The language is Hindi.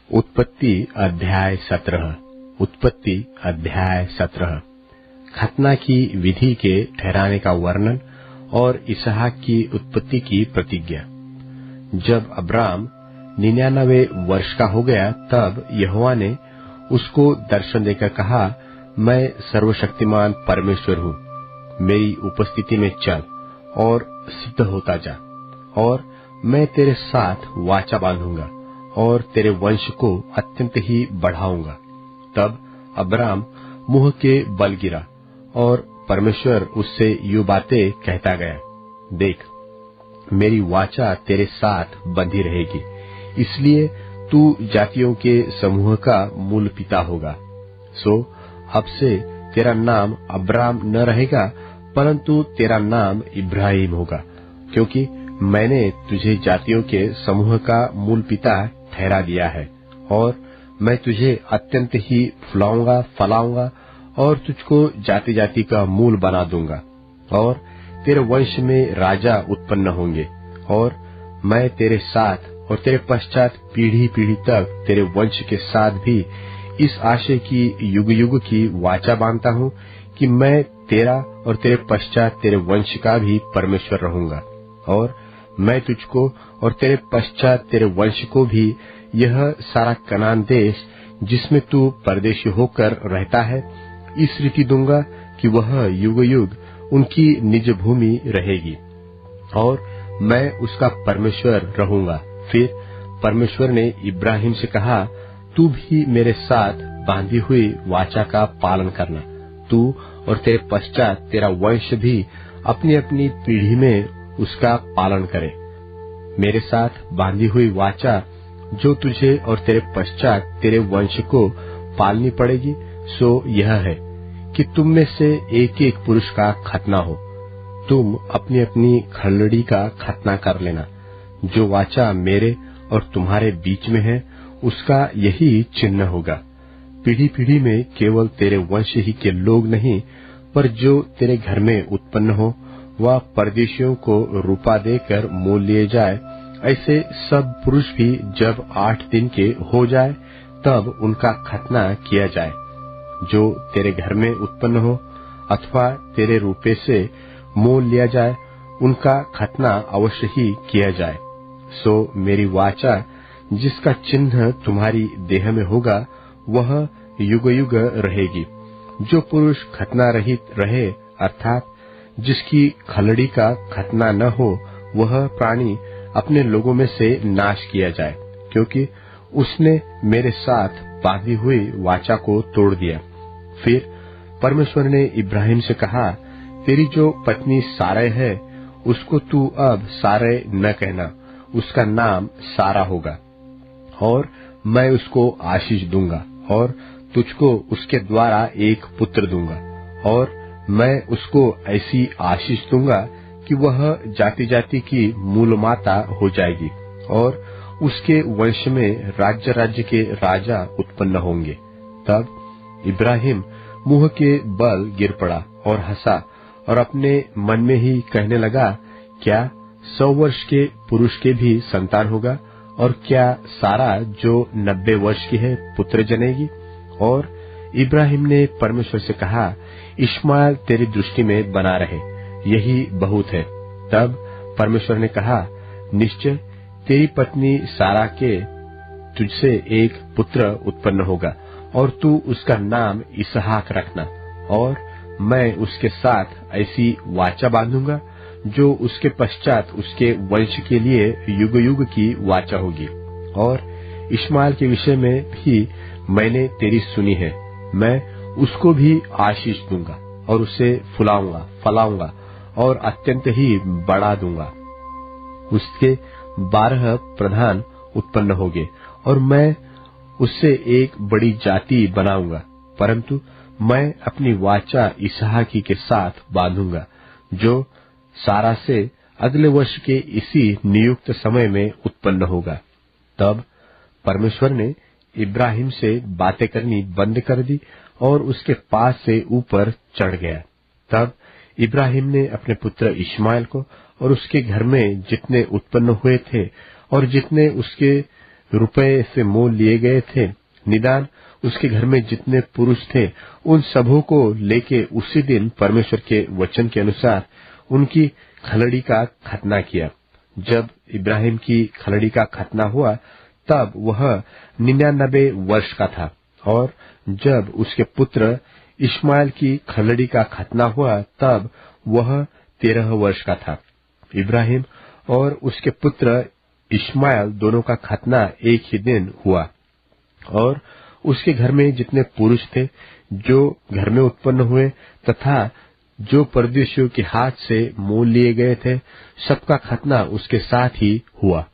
उत्पत्ति अध्याय 17। उत्पत्ति अध्याय 17। खतना की विधि के ठहराने का वर्णन और इसहाक की उत्पत्ति की प्रतिज्ञा। जब अब्राम 99 वर्ष का हो गया, तब यहोवा ने उसको दर्शन देकर कहा, मैं सर्वशक्तिमान परमेश्वर हूँ, मेरी उपस्थिति में चल और सिद्ध होता जा, और मैं तेरे साथ वाचा बांधूंगा और तेरे वंश को अत्यंत ही बढ़ाऊंगा। तब अब्राम मुंह के बल गिरा और परमेश्वर उससे यूं बातें कहता गया, देख, मेरी वाचा तेरे साथ बंधी रहेगी, इसलिए तू जातियों के समूह का मूल पिता होगा। सो अब से तेरा नाम अब्राम न रहेगा, परंतु तेरा नाम इब्राहिम होगा, क्योंकि मैंने तुझे जातियों के समूह का मूल पिता ठहरा दिया है, और मैं तुझे अत्यंत ही फुलाऊंगा, फलाऊंगा और तुझको जाति जाति का मूल बना दूंगा, और तेरे वंश में राजा उत्पन्न होंगे, और मैं तेरे साथ और तेरे पश्चात पीढ़ी पीढ़ी तक तेरे वंश के साथ भी इस आशय की युग युग की वाचा बांधता हूँ कि मैं तेरा और तेरे पश्चात तेरे वंश का भी परमेश्वर रहूंगा, और मैं तुझको और तेरे पश्चात तेरे वंश को भी यह सारा कनान देश जिसमें तू परदेशी होकर रहता है, इस रीति दूंगा कि वह युग युग उनकी निज भूमि रहेगी, और मैं उसका परमेश्वर रहूंगा। फिर परमेश्वर ने इब्राहिम से कहा, तू भी मेरे साथ बांधी हुई वाचा का पालन करना, तू और तेरे पश्चात तेरा वंश भी अपनी अपनी पीढ़ी में उसका पालन करे। मेरे साथ बांधी हुई वाचा जो तुझे और तेरे पश्चात तेरे वंश को पालनी पड़ेगी, सो यह है कि तुम में से एक एक पुरुष का खतना हो। तुम अपनी अपनी खलड़ी का खतना कर लेना। जो वाचा मेरे और तुम्हारे बीच में है, उसका यही चिन्ह होगा। पीढ़ी पीढ़ी में केवल तेरे वंश ही के लोग नहीं, पर जो तेरे घर में उत्पन्न हो, वह परदेशियों को रूपा देकर मोल लिए जाए। ऐसे सब पुरुष भी जब 8 दिन के हो जाए, तब उनका खतना किया जाए। जो तेरे घर में उत्पन्न हो अथवा तेरे रूपे से मोल लिया जाए, उनका खतना अवश्य ही किया जाए। सो मेरी वाचा जिसका चिन्ह तुम्हारी देह में होगा, वह युग युग रहेगी। जो पुरुष खतना रहित रहे, अर्थात जिसकी खलड़ी का खतना न हो, वह प्राणी अपने लोगों में से नाश किया जाए, क्योंकि उसने मेरे साथ बांधी हुई वाचा को तोड़ दिया। फिर परमेश्वर ने इब्राहिम से कहा, तेरी जो पत्नी सारै है, उसको तू अब सारै न कहना, उसका नाम सारा होगा, और मैं उसको आशीष दूंगा और तुझको उसके द्वारा एक पुत्र दूंगा, और मैं उसको ऐसी आशीष दूंगा कि वह जाति जाति की मूल माता हो जाएगी, और उसके वंश में राज्य राज्य के राजा उत्पन्न होंगे। तब इब्राहिम मुंह के बल गिर पड़ा और हंसा, और अपने मन में ही कहने लगा, क्या 100 वर्ष के पुरुष के भी संतान होगा, और क्या सारा जो 90 वर्ष की है पुत्र जनेगी? और इब्राहिम ने परमेश्वर से कहा, इश्माएल तेरी दृष्टि में बना रहे, यही बहुत है। तब परमेश्वर ने कहा, निश्चय तेरी पत्नी सारा के तुझसे एक पुत्र उत्पन्न होगा, और तू उसका नाम इसहाक रखना, और मैं उसके साथ ऐसी वाचा बांधूंगा जो उसके पश्चात उसके वंश के लिए युग युग की वाचा होगी। और इश्माएल के विषय में भी मैंने तेरी सुनी है, मैं उसको भी आशीष दूंगा और उसे फुलाऊंगा, फलाऊंगा और अत्यंत ही बढ़ा दूंगा। उसके 12 प्रधान उत्पन्न होंगे, और मैं उससे एक बड़ी जाति बनाऊंगा, परंतु मैं अपनी वाचा इसहाकी के साथ बांधूंगा, जो सारा से अगले वर्ष के इसी नियुक्त समय में उत्पन्न होगा। तब परमेश्वर ने इब्राहिम से बातें करनी बंद कर दी और उसके पास से ऊपर चढ़ गया। तब इब्राहिम ने अपने पुत्र इश्माएल को और उसके घर में जितने उत्पन्न हुए थे और जितने उसके रुपए से मोल लिए गए थे, निदान उसके घर में जितने पुरुष थे उन सबों को लेके उसी दिन परमेश्वर के वचन के अनुसार उनकी खलड़ी का खतना किया। जब इब्राहिम की खलड़ी का खतना हुआ तब वह 99 वर्ष का था, और जब उसके पुत्र इश्माएल की खलड़ी का खतना हुआ तब वह 13 वर्ष का था। इब्राहिम और उसके पुत्र इश्माएल दोनों का खतना एक ही दिन हुआ, और उसके घर में जितने पुरुष थे जो घर में उत्पन्न हुए तथा जो परदेशियों के हाथ से मोल लिए गए थे, सबका खतना उसके साथ ही हुआ।